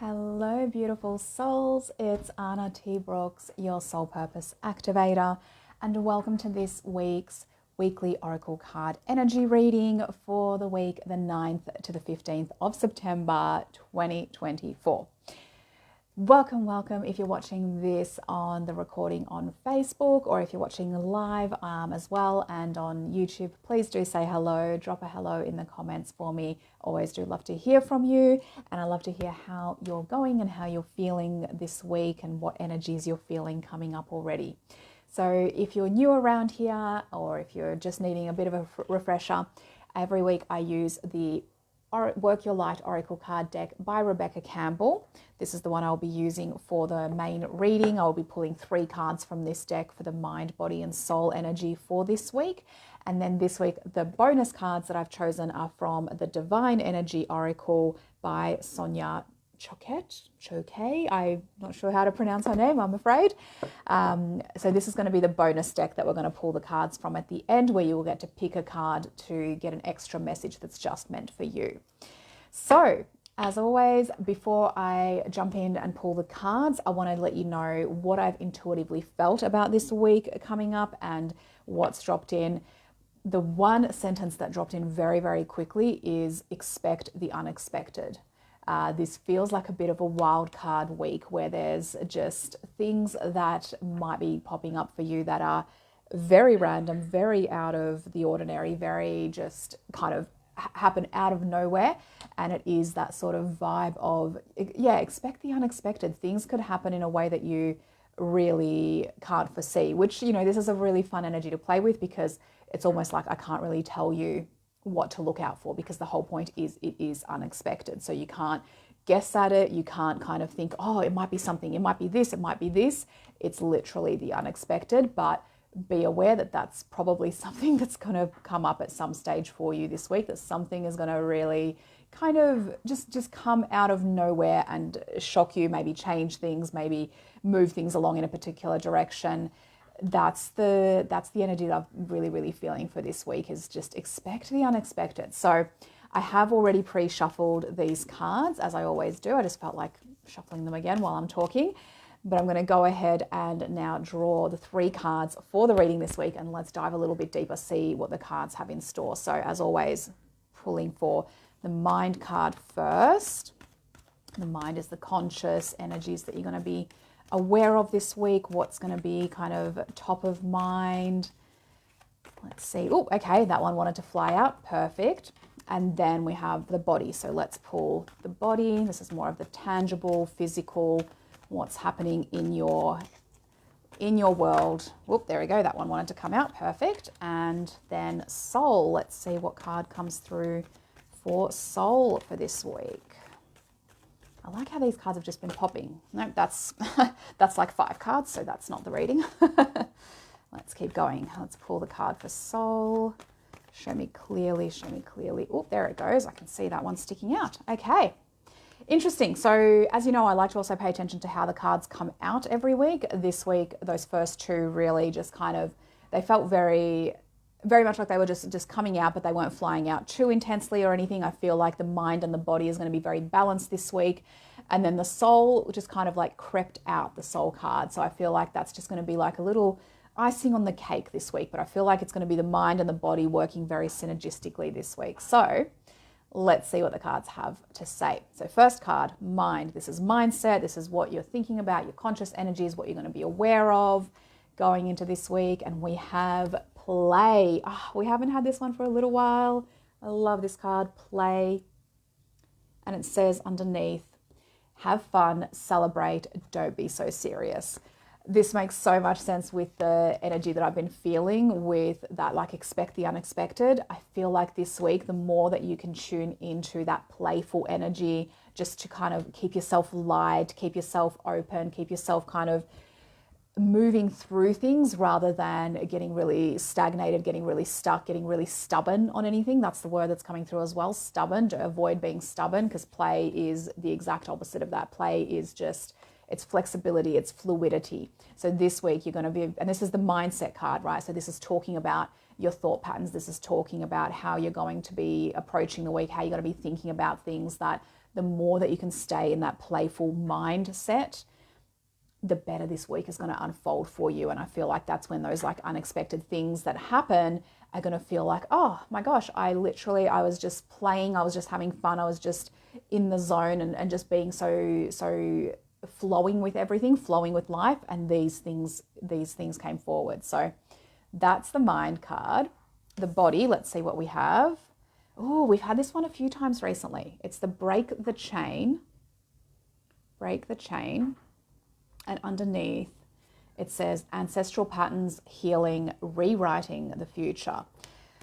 Hello, beautiful souls. It's Anna T. Brooks, your Soul Purpose Activator, and welcome to this week's weekly Oracle card energy reading for the week the 9th to the 15th of September 2024. Welcome. If you're watching this on the recording on Facebook or if you're watching live as well and on YouTube, please do say hello. Drop a hello in the comments for me. Always do love to hear from you, and I love to hear how you're going and how you're feeling this week and what energies you're feeling coming up already. So if you're new around here or if you're just needing a bit of a refresher, every week I use the Work Your Light Oracle card deck by Rebecca Campbell. This is the one I'll be using for the main reading. I'll be pulling 3 cards from this deck for the mind, body, and soul energy for this week. And then this week, the bonus cards that I've chosen are from the Divine Energy Oracle by Sonia. Choquette. I'm not sure how to pronounce her name, I'm afraid. So this is going to be the bonus deck that we're going to pull the cards from at the end, where you will get to pick a card to get an extra message that's just meant for you. So, as always, before I jump in and pull the cards, I want to let you know what I've intuitively felt about this week coming up and what's dropped in. The one sentence that dropped in very, very quickly is expect the unexpected. This feels like a bit of a wild card week where there's just things that might be popping up for you that are very random, very out of the ordinary, very just kind of happen out of nowhere. And it is that sort of vibe of, expect the unexpected. Things could happen in a way that you really can't foresee, which, this is a really fun energy to play with, because it's almost like I can't really tell you what to look out for, because the whole point is it is unexpected. So you can't guess at it. You can't kind of think, oh, it might be something, it might be this, it might be this. It's literally the unexpected, but be aware that that's probably something that's going to come up at some stage for you this week, that something is going to really kind of just come out of nowhere and shock you, maybe change things, maybe move things along in a particular direction. That's the energy that I'm really feeling for this week, is just expect the unexpected. So I have already pre-shuffled these cards, as I always do. I just felt like shuffling them again while I'm talking. But I'm going to go ahead and now draw the 3 cards for the reading this week, and let's dive a little bit deeper, see what the cards have in store. So as always, pulling for the mind card first. The mind is the conscious energies that you're going to be aware of this week, what's going to be kind of top of mind. Let's see. Oh, okay, that one wanted to fly out. Perfect. And then we have the body. So let's pull the body. This is more of the tangible, physical, what's happening in your world. Whoop, there we go. That one wanted to come out. Perfect. And then soul. Let's see what card comes through for soul for this week. I like how these cards have just been popping. No, that's like 5 cards, so that's not the reading. Let's keep going. Let's pull the card for soul. Show me clearly. Oh, there it goes. I can see that one sticking out. Okay. Interesting. So as you know, I like to also pay attention to how the cards come out every week. This week, those first 2 really just kind of, they felt very much like they were just coming out, but they weren't flying out too intensely or anything. I feel like the mind and the body is going to be very balanced this week. And then the soul just kind of like crept out, the soul card. So I feel like that's just going to be like a little icing on the cake this week. But I feel like it's going to be the mind and the body working very synergistically this week. So let's see what the cards have to say. So first card, mind. This is mindset. This is what you're thinking about, your conscious energies, what you're going to be aware of going into this week. And we have play. We haven't had this one for a little while. I love this card, play. And it says underneath, have fun, celebrate, don't be so serious. This makes so much sense with the energy that I've been feeling with that, like expect the unexpected. I feel like this week, the more that you can tune into that playful energy, just to kind of keep yourself light, keep yourself open, keep yourself kind of moving through things rather than getting really stagnated, getting really stuck, getting really stubborn on anything. That's the word that's coming through as well, stubborn. To avoid being stubborn, because play is the exact opposite of that. Play is just, it's flexibility, it's fluidity. So this week you're going to be, and this is the mindset card, right? So this is talking about your thought patterns. This is talking about how you're going to be approaching the week, how you're going to be thinking about things, that the more that you can stay in that playful mindset, the better this week is going to unfold for you. And I feel like that's when those like unexpected things that happen are going to feel like, oh my gosh, I was just playing, I was just having fun, I was just in the zone and just being so flowing with everything, flowing with life, and these things came forward. So that's the mind card. The body, let's see what we have. Oh, we've had this one a few times recently. It's the break the chain. Break the chain. And underneath it says ancestral patterns, healing, rewriting the future.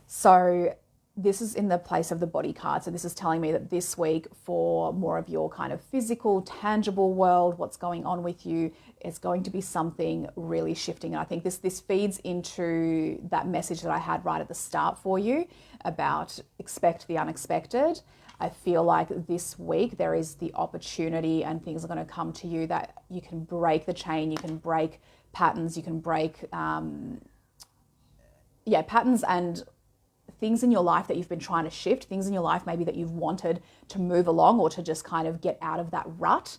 So this is in the place of the body card. So this is telling me that this week, for more of your kind of physical, tangible world, what's going on with you, is going to be something really shifting. And I think this feeds into that message that I had right at the start for you about expect the unexpected. I feel like this week there is the opportunity and things are going to come to you that you can break the chain, you can break patterns, you can break patterns and things in your life that you've been trying to shift, things in your life maybe that you've wanted to move along or to just kind of get out of that rut.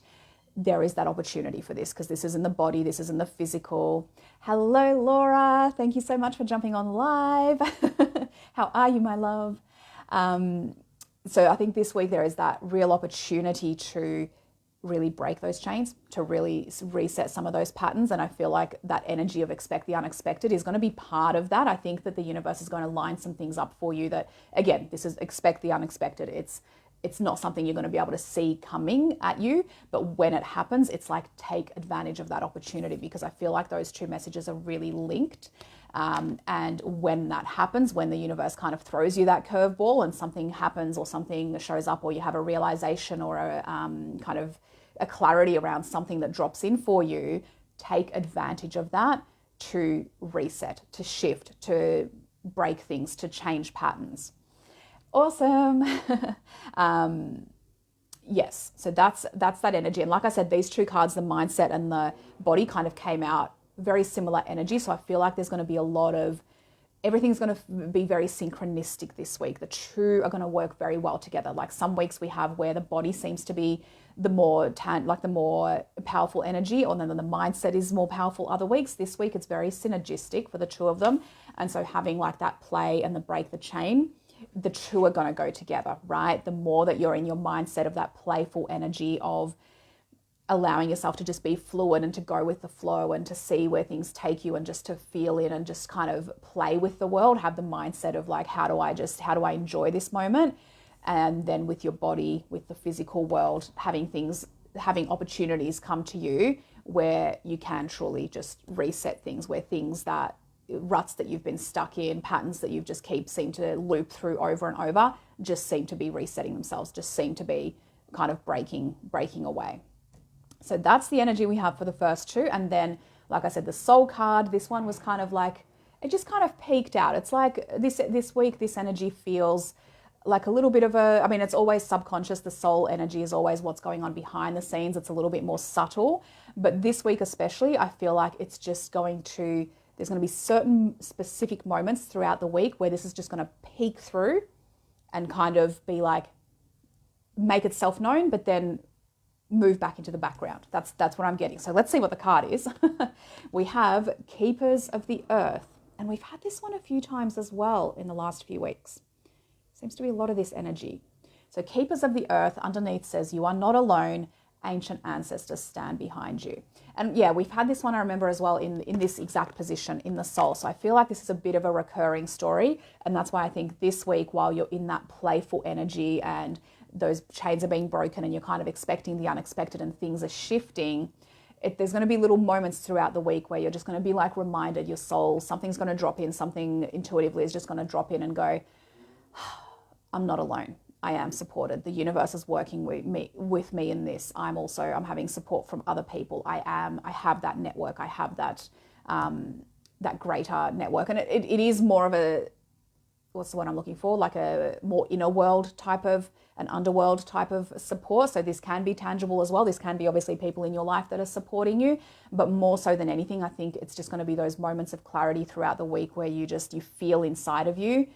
There is that opportunity for this, because this is in the body, this is in the physical. Hello, Laura. Thank you so much for jumping on live. How are you, my love? So I think this week there is that real opportunity to really break those chains, to really reset some of those patterns. And I feel like that energy of expect the unexpected is going to be part of that. I think that the universe is going to line some things up for you that, again, this is expect the unexpected. It's not something you're going to be able to see coming at you, but when it happens, it's like take advantage of that opportunity, because I feel like those two messages are really linked. And when that happens, when the universe kind of throws you that curveball and something happens or something shows up, or you have a realization or a kind of a clarity around something that drops in for you, take advantage of that to reset, to shift, to break things, to change patterns. Awesome. Yes, so that's that energy. And like I said, these two cards, the mindset and the body, kind of came out very similar energy. So I feel like there's going to be a lot of, everything's going to be very synchronistic this week. The two are going to work very well together. Like some weeks we have where the body seems to be the more powerful energy, or then the mindset is more powerful other weeks. This week it's very synergistic for the two of them. And so having like that play and the break the chain, the two are going to go together, right? The more that you're in your mindset of that playful energy of allowing yourself to just be fluid and to go with the flow and to see where things take you and just to feel in and just kind of play with the world, have the mindset of like, how do I enjoy this moment? And then with your body, with the physical world, having opportunities come to you where you can truly just reset things, where things that ruts that you've been stuck in, patterns that you've just seem to loop through over and over, just seem to be resetting themselves, just seem to be kind of breaking away. So that's the energy we have for the first two. And then, like I said, the soul card, this one was kind of like, it just kind of peaked out. It's like this week, this energy feels like a little bit of it's always subconscious. The soul energy is always what's going on behind the scenes. It's a little bit more subtle. But this week especially, I feel like it's just there's going to be certain specific moments throughout the week where this is just going to peek through and kind of be like, make itself known, but then move back into the background. That's what I'm getting. So let's see what the card is. We have Keepers of the Earth. And we've had this one a few times as well in the last few weeks. Seems to be a lot of this energy. So Keepers of the Earth underneath says, you are not alone. Ancient ancestors stand behind you. And yeah, we've had this one, I remember as well, in this exact position in the soul. So I feel like this is a bit of a recurring story. And that's why I think this week, while you're in that playful energy and those chains are being broken and you're kind of expecting the unexpected and things are shifting, there's going to be little moments throughout the week where you're just going to be like reminded, your soul, something's going to drop in, something intuitively is just going to drop in and go, I'm not alone. I am supported. The universe is working with me in this. I'm having support from other people. I have that network. I have that greater network. And it is more of what's the one I'm looking for? Like a more inner world type of, an underworld type of support. So this can be tangible as well. This can be obviously people in your life that are supporting you, but more so than anything, I think it's just going to be those moments of clarity throughout the week where you feel inside of you,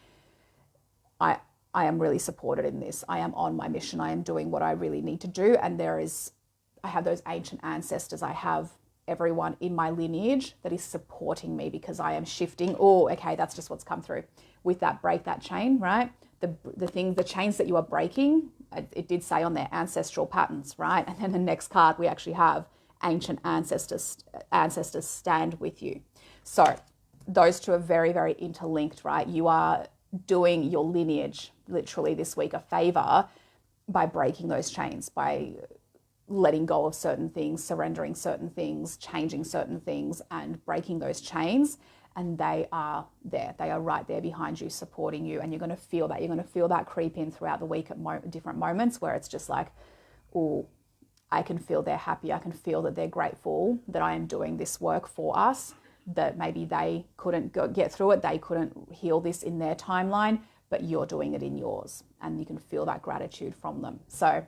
I am really supported in this. I am on my mission. I am doing what I really need to do. And I have those ancient ancestors. I have everyone in my lineage that is supporting me because I am shifting. Oh, okay, that's just what's come through with that break that chain, right? The chains that you are breaking, it did say on there ancestral patterns, right? And then the next card we actually have ancient ancestors stand with you. So those two are very, very interlinked, right? You are doing your lineage literally this week a favor by breaking those chains, by letting go of certain things, surrendering certain things, changing certain things, and breaking those chains. And they are there. They are right there behind you, supporting you. And you're going to feel that. You're going to feel that creep in throughout the week at different moments where it's just like, oh, I can feel they're happy. I can feel that they're grateful that I am doing this work for us, that maybe they couldn't get through it. They couldn't heal this in their timeline, but you're doing it in yours. And you can feel that gratitude from them. So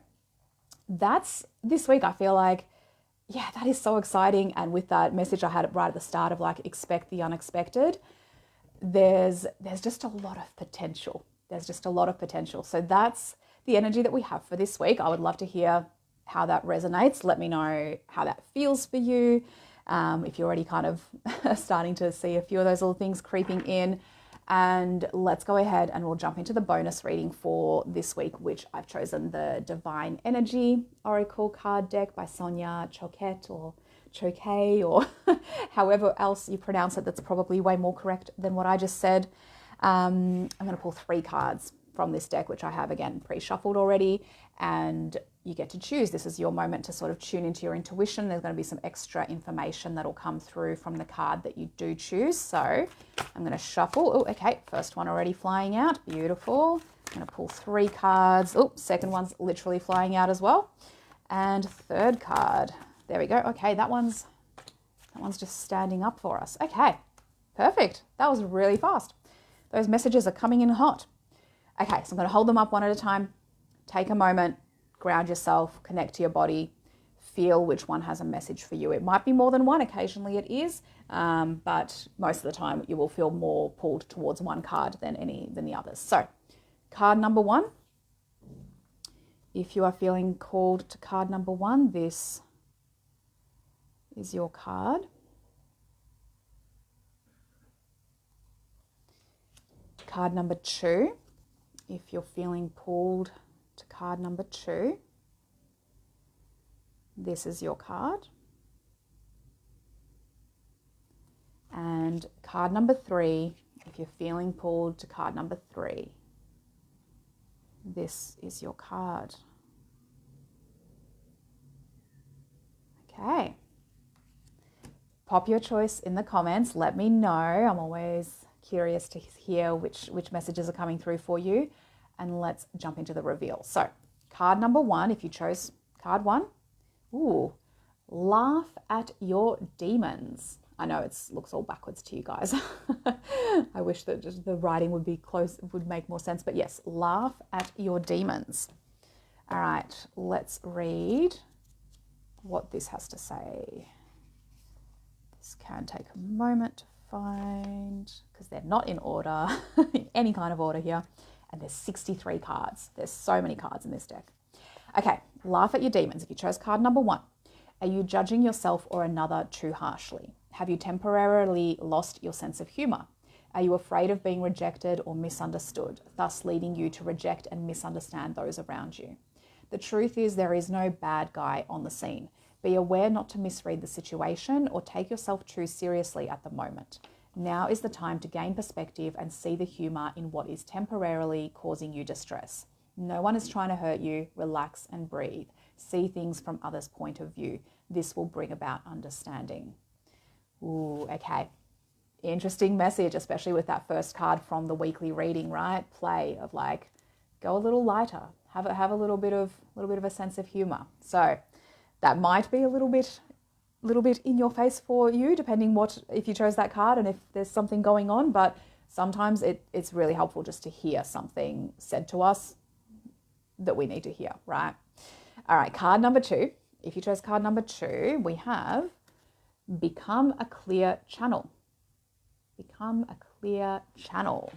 that's this week. I feel like, yeah, that is so exciting. And with that message I had right at the start of like, expect the unexpected, there's just a lot of potential. There's just a lot of potential. So that's the energy that we have for this week. I would love to hear how that resonates. Let me know how that feels for you. If you're already kind of starting to see a few of those little things creeping in. And let's go ahead and we'll jump into the bonus reading for this week, which I've chosen the Divine Energy Oracle card deck by Sonia, Choquette or Choquette or however else you pronounce it. That's probably way more correct than what I just said. I'm going to pull 3 cards from this deck, which I have, again, pre-shuffled already. And you get to choose. This is your moment to sort of tune into your intuition. There's going to be some extra information that'll come through from the card that you do choose. So I'm going to shuffle. Oh, okay. First one already flying out. Beautiful. I'm going to pull 3 cards. Oh, second one's literally flying out as well. And third card. There we go. Okay, that one's just standing up for us. Okay, perfect. That was really fast. Those messages are coming in hot. Okay, so I'm going to hold them up one at a time. Take a moment, ground yourself, connect to your body, feel which one has a message for you. It might be more than one, occasionally it is, but most of the time you will feel more pulled towards one card than the others. So card number 1, if you are feeling called to card number 1, this is your card. Card number 2, if you're feeling pulled to card number 2, this is your card. And card number 3, if you're feeling pulled to card number 3, this is your card. Okay. Pop your choice in the comments. Let me know. I'm always curious to hear which messages are coming through for you. And let's jump into the reveal. So card number 1, if you chose card 1, ooh, laugh at your demons. I know it looks all backwards to you guys. I wish that just the writing would be close, would make more sense. But yes, laugh at your demons. All right, let's read what this has to say. This can take a moment to find because they're not in order, in any kind of order here. And there's 63 cards. There's so many cards in this deck. Okay, laugh at your demons. If you chose card number 1, are you judging yourself or another too harshly? Have you temporarily lost your sense of humor? Are you afraid of being rejected or misunderstood, thus leading you to reject and misunderstand those around you? The truth is there is no bad guy on the scene. Be aware not to misread the situation or take yourself too seriously at the moment. Now is the time to gain perspective and see the humor in what is temporarily causing you distress. No one is trying to hurt you. Relax and breathe. See things from others' point of view. This will bring about understanding. Ooh, okay. Interesting message, especially with that first card from the weekly reading, right? Play of like, go a little lighter. Have a little bit of a sense of humor. So that might be a little bit in your face for you, depending if you chose that card and if there's something going on. But Sometimes it's really helpful just to hear something said to us that we need to hear, right? All right, card number 2. If you chose card number 2, we have become a clear channel. Become a clear channel.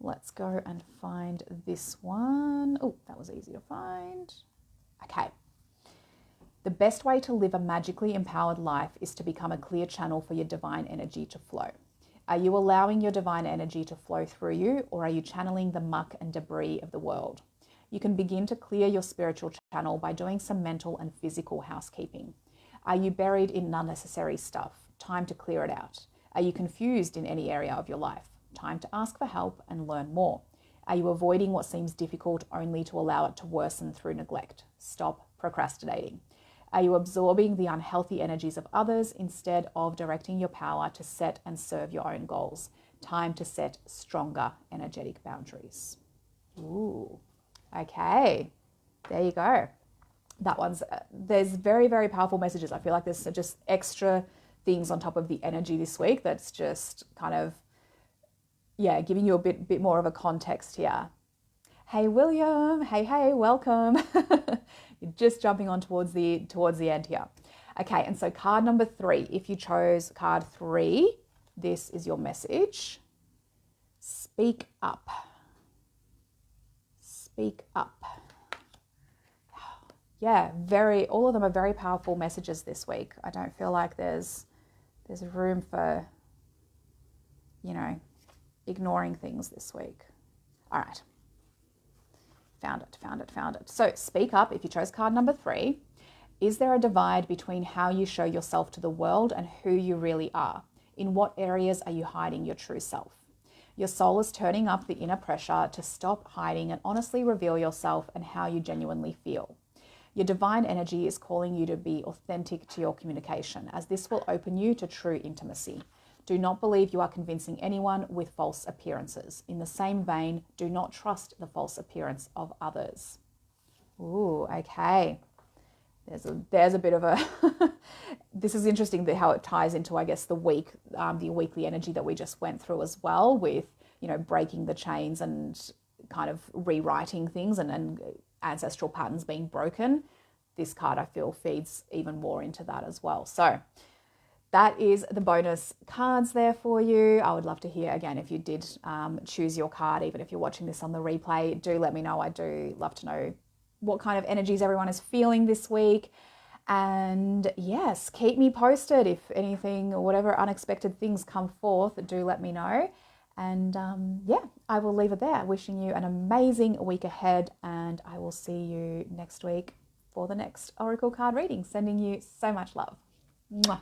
Let's go and find this one. Oh, that was easy to find. Okay. The best way to live a magically empowered life is to become a clear channel for your divine energy to flow. Are you allowing your divine energy to flow through you, or are you channeling the muck and debris of the world? You can begin to clear your spiritual channel by doing some mental and physical housekeeping. Are you buried in unnecessary stuff? Time to clear it out. Are you confused in any area of your life? Time to ask for help and learn more. Are you avoiding what seems difficult only to allow it to worsen through neglect? Stop procrastinating. Are you absorbing the unhealthy energies of others instead of directing your power to set and serve your own goals? Time to set stronger energetic boundaries. Ooh, okay, there you go. That one's, there's very, very powerful messages. I feel like there's just extra things on top of the energy this week that's just kind of, yeah, giving you a bit more of a context here. Hey, William. Hey, welcome. You're just jumping on towards the end here. Okay, and so card number 3. If you chose card 3, this is your message. Speak up. Speak up. Yeah, all of them are very powerful messages this week. I don't feel like there's room for, ignoring things this week. All right. Found it. So speak up if you chose card number 3. Is there a divide between how you show yourself to the world and who you really are? In what areas are you hiding your true self? Your soul is turning up the inner pressure to stop hiding and honestly reveal yourself and how you genuinely feel. Your divine energy is calling you to be authentic to your communication, as this will open you to true intimacy. Do not believe you are convincing anyone with false appearances. In the same vein, do not trust the false appearance of others. Ooh, okay. There's a bit of a, this is interesting how it ties into, I guess, the weekly energy that we just went through as well with, breaking the chains and kind of rewriting things and ancestral patterns being broken. This card, I feel, feeds even more into that as well. So that is the bonus cards there for you. I would love to hear, again, if you did choose your card, even if you're watching this on the replay, do let me know. I do love to know what kind of energies everyone is feeling this week. And yes, keep me posted if anything, whatever unexpected things come forth, do let me know. And I will leave it there. Wishing you an amazing week ahead, and I will see you next week for the next Oracle card reading. Sending you so much love. Mwah.